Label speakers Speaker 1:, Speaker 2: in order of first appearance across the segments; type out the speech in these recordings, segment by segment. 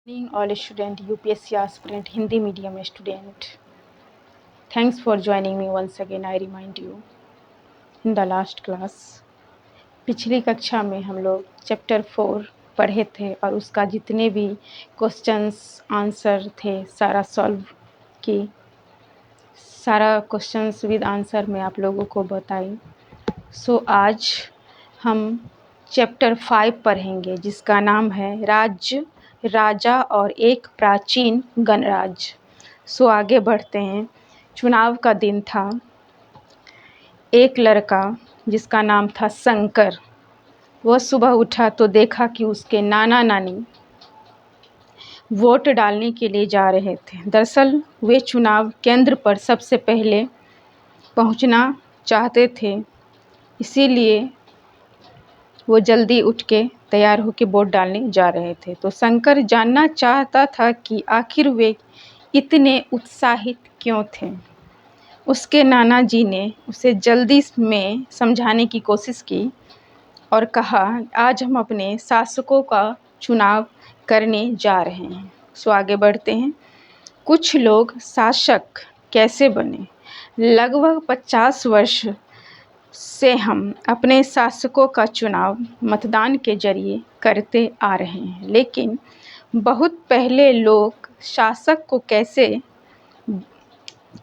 Speaker 1: Morning all student, UPSC aspirant, Hindi medium student. Thanks for joining me once again. I remind you in the last class. पिछली कक्षा में हम लोग chapter 4 पढ़े थे और उसका जितने भी क्वेश्चंस आंसर थे सारा सॉल्व की सारा क्वेश्चंस विद आंसर मैं आप लोगों को बताई। सो आज हम चैप्टर 5 पढ़ेंगे जिसका नाम है राज्य, राजा और एक प्राचीन गणराज्य। सो आगे बढ़ते हैं। चुनाव का दिन था। एक लड़का जिसका नाम था शंकर, वह सुबह उठा तो देखा कि उसके नाना नानी वोट डालने के लिए जा रहे थे। दरअसल वे चुनाव केंद्र पर सबसे पहले पहुंचना चाहते थे, इसीलिए वो जल्दी उठ के तैयार होकर वोट डालने जा रहे थे। तो शंकर जानना चाहता था कि आखिर वे इतने उत्साहित क्यों थे। उसके नाना जी ने उसे जल्दी में समझाने की कोशिश की और कहा, आज हम अपने शासकों का चुनाव करने जा रहे हैं। सो आगे बढ़ते हैं। कुछ लोग शासक कैसे बने। लगभग 50 वर्ष से हम अपने शासकों का चुनाव मतदान के जरिए करते आ रहे हैं, लेकिन बहुत पहले लोग शासक को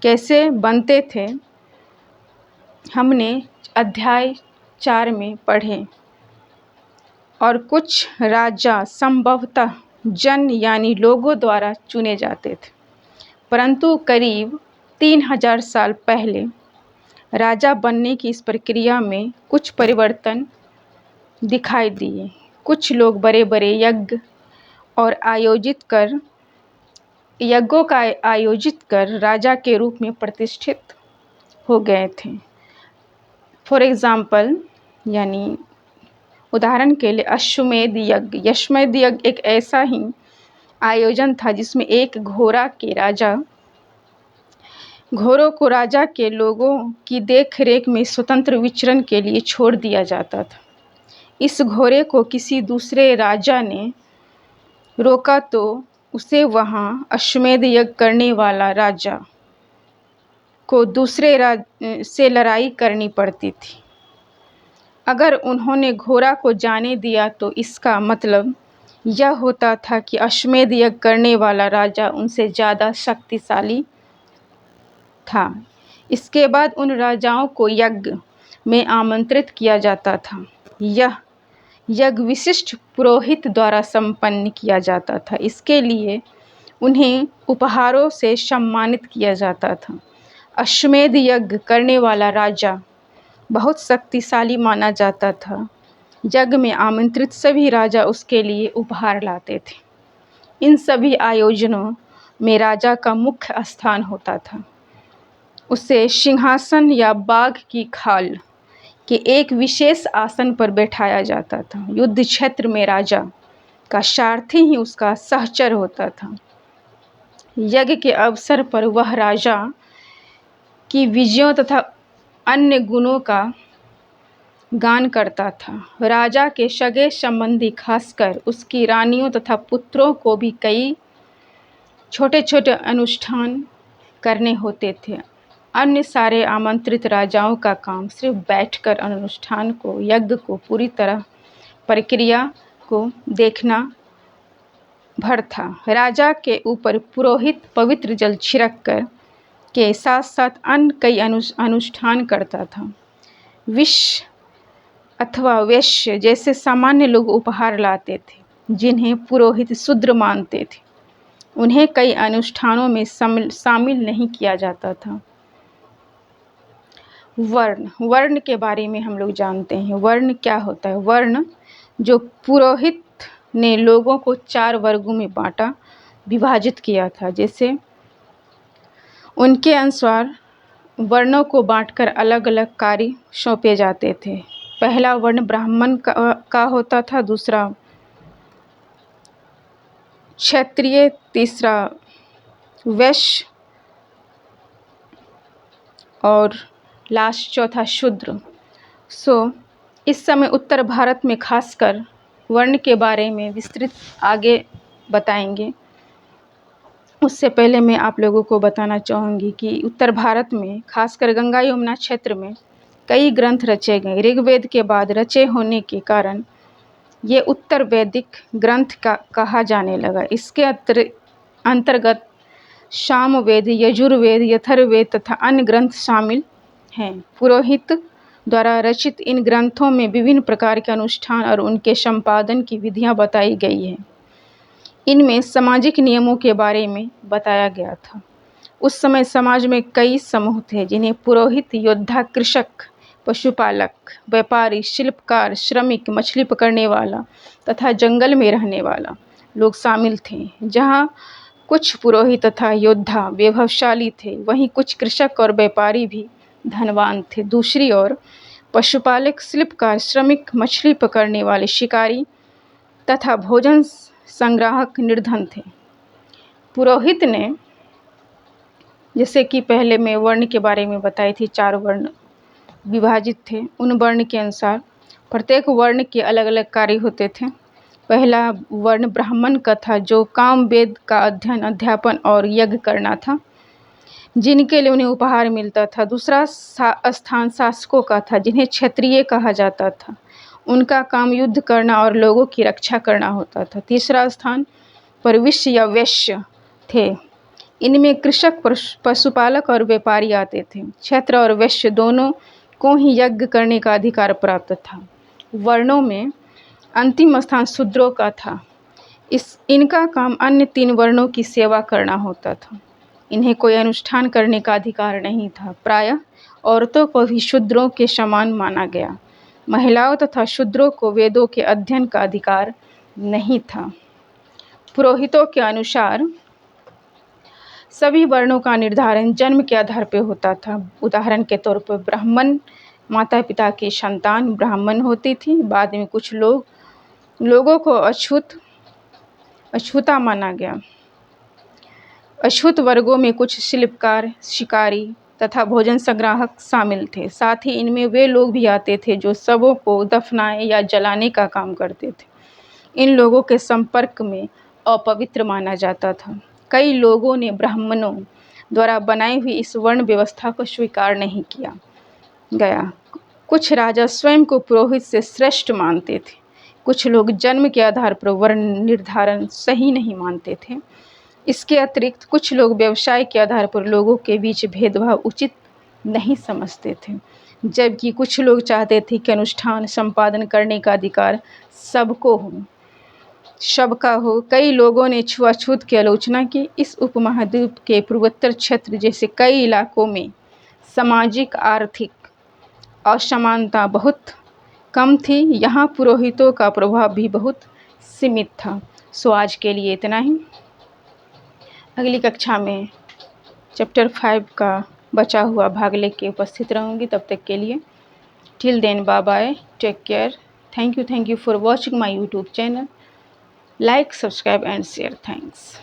Speaker 1: कैसे बनते थे हमने अध्याय 4 में पढ़े। और कुछ राजा संभवतः जन यानी लोगों द्वारा चुने जाते थे, परंतु करीब 3000 साल पहले राजा बनने की इस प्रक्रिया में कुछ परिवर्तन दिखाई दिए। कुछ लोग बड़े बड़े यज्ञों का आयोजित कर राजा के रूप में प्रतिष्ठित हो गए थे। फॉर एग्जाम्पल यानी उदाहरण के लिए अश्वमेध यज्ञ। अश्वमेध यज्ञ एक ऐसा ही आयोजन था जिसमें एक घोड़ों को राजा के लोगों की देखरेख में स्वतंत्र विचरण के लिए छोड़ दिया जाता था। इस घोड़े को किसी दूसरे राजा ने रोका तो उसे वहां अश्वमेध यज्ञ करने वाला राजा को दूसरे से लड़ाई करनी पड़ती थी। अगर उन्होंने घोड़ा को जाने दिया तो इसका मतलब यह होता था कि अश्वमेध यज्ञ करने वाला राजा उनसे ज़्यादा शक्तिशाली था। इसके बाद उन राजाओं को यज्ञ में आमंत्रित किया जाता था। यह यज्ञ विशिष्ट पुरोहित द्वारा संपन्न किया जाता था। इसके लिए उन्हें उपहारों से सम्मानित किया जाता था। अश्वमेध यज्ञ करने वाला राजा बहुत शक्तिशाली माना जाता था। यज्ञ में आमंत्रित सभी राजा उसके लिए उपहार लाते थे। इन सभी आयोजनों में राजा का मुख्य स्थान होता था। उसे सिंहासन या बाघ की खाल के एक विशेष आसन पर बैठाया जाता था। युद्ध क्षेत्र में राजा का सारथी ही उसका सहचर होता था। यज्ञ के अवसर पर वह राजा की विजयों तथा अन्य गुणों का गान करता था। राजा के सगे संबंधी, खासकर उसकी रानियों तथा पुत्रों को भी कई छोटे छोटे अनुष्ठान करने होते थे। अन्य सारे आमंत्रित राजाओं का काम सिर्फ बैठकर अनुष्ठान को, यज्ञ को पूरी तरह प्रक्रिया को देखना भर था। राजा के ऊपर पुरोहित पवित्र जल छिड़क कर के साथ साथ अन्य कई अनुष्ठान करता था। विष अथवा वैश्य जैसे सामान्य लोग उपहार लाते थे, जिन्हें पुरोहित शूद्र मानते थे। उन्हें कई अनुष्ठानों में शामिल नहीं किया जाता था। वर्ण के बारे में हम लोग जानते हैं। वर्ण क्या होता है। वर्ण जो पुरोहित ने लोगों को 4 वर्गों में विभाजित किया था। जैसे उनके अनुसार वर्णों को बांटकर अलग अलग कार्य सौंपे जाते थे। पहला वर्ण ब्राह्मण का होता था, दूसरा क्षत्रिय, तीसरा वैश्य और लास्ट चौथा शूद्र। इस समय उत्तर भारत में खासकर वर्ण के बारे में विस्तृत आगे बताएंगे। उससे पहले मैं आप लोगों को बताना चाहूँगी कि उत्तर भारत में खासकर गंगा यमुना क्षेत्र में कई ग्रंथ रचे गए। ऋग्वेद के बाद रचे होने के कारण ये उत्तर वैदिक ग्रंथ का कहा जाने लगा। इसके अंतर्गत सामवेद, यजुर्वेद, अथर्ववेद तथा अन्य ग्रंथ शामिल हैं। पुरोहित द्वारा रचित इन ग्रंथों में विभिन्न प्रकार के अनुष्ठान और उनके संपादन की विधियां बताई गई हैं। इनमें सामाजिक नियमों के बारे में बताया गया था। उस समय समाज में कई समूह थे जिन्हें पुरोहित, योद्धा, कृषक, पशुपालक, व्यापारी, शिल्पकार, श्रमिक, मछली पकड़ने वाला तथा जंगल में रहने वाला लोग शामिल थे। जहाँ कुछ पुरोहित तथा योद्धा वैभवशाली थे, वहीं कुछ कृषक और व्यापारी भी धनवान थे। दूसरी ओर पशुपालक, शिल्पकार, श्रमिक, मछली पकड़ने वाले, शिकारी तथा भोजन संग्राहक निर्धन थे। पुरोहित ने, जैसे कि पहले मैं वर्ण के बारे में बताई थी, 4 वर्ण विभाजित थे। उन वर्ण के अनुसार प्रत्येक वर्ण के अलग अलग कार्य होते थे। पहला वर्ण ब्राह्मण का था, जो काम वेद का अध्ययन, अध्यापन और यज्ञ करना था, जिनके लिए उन्हें उपहार मिलता था। दूसरा स्थान शासकों का था, जिन्हें क्षत्रिय कहा जाता था। उनका काम युद्ध करना और लोगों की रक्षा करना होता था। तीसरा स्थान परविश्य या वैश्य थे। इनमें कृषक, पशुपालक और व्यापारी आते थे। क्षत्र और वैश्य दोनों को ही यज्ञ करने का अधिकार प्राप्त था। वर्णों में अंतिम स्थान शूद्रों का था। इनका काम अन्य 3 वर्णों की सेवा करना होता था। इन्हें कोई अनुष्ठान करने का अधिकार नहीं था। प्रायः औरतों को भी शूद्रों के समान माना गया। महिलाओं तथा शूद्रों को वेदों के अध्ययन का अधिकार नहीं था। पुरोहितों के अनुसार सभी वर्णों का निर्धारण जन्म के आधार पर होता था। उदाहरण के तौर पर ब्राह्मण माता पिता की संतान ब्राह्मण होती थी। बाद में कुछ लोगों को अछूता माना गया। अछूत वर्गों में कुछ शिल्पकार, शिकारी तथा भोजन संग्राहक शामिल थे। साथ ही इनमें वे लोग भी आते थे जो शवों को दफनाने या जलाने का काम करते थे। इन लोगों के संपर्क में अपवित्र माना जाता था। कई लोगों ने ब्राह्मणों द्वारा बनाई हुई इस वर्ण व्यवस्था को स्वीकार नहीं किया गया। कुछ राजा स्वयं को पुरोहित से श्रेष्ठ मानते थे। कुछ लोग जन्म के आधार पर वर्ण निर्धारण सही नहीं मानते थे। इसके अतिरिक्त कुछ लोग व्यवसाय के आधार पर लोगों के बीच भेदभाव उचित नहीं समझते थे, जबकि कुछ लोग चाहते थे कि अनुष्ठान संपादन करने का अधिकार सबका हो। कई लोगों ने छुआछूत की आलोचना की। इस उपमहाद्वीप के पूर्वोत्तर क्षेत्र जैसे कई इलाकों में सामाजिक आर्थिक असमानता बहुत कम थी। यहाँ पुरोहितों का प्रभाव भी बहुत सीमित था। सो आज के लिए इतना ही। अगली कक्षा में चैप्टर 5 का बचा हुआ भाग लेके उपस्थित रहूँगी। तब तक के लिए till then, bye bye, take care, thank you for watching my YouTube channel. Like, subscribe and share. Thanks.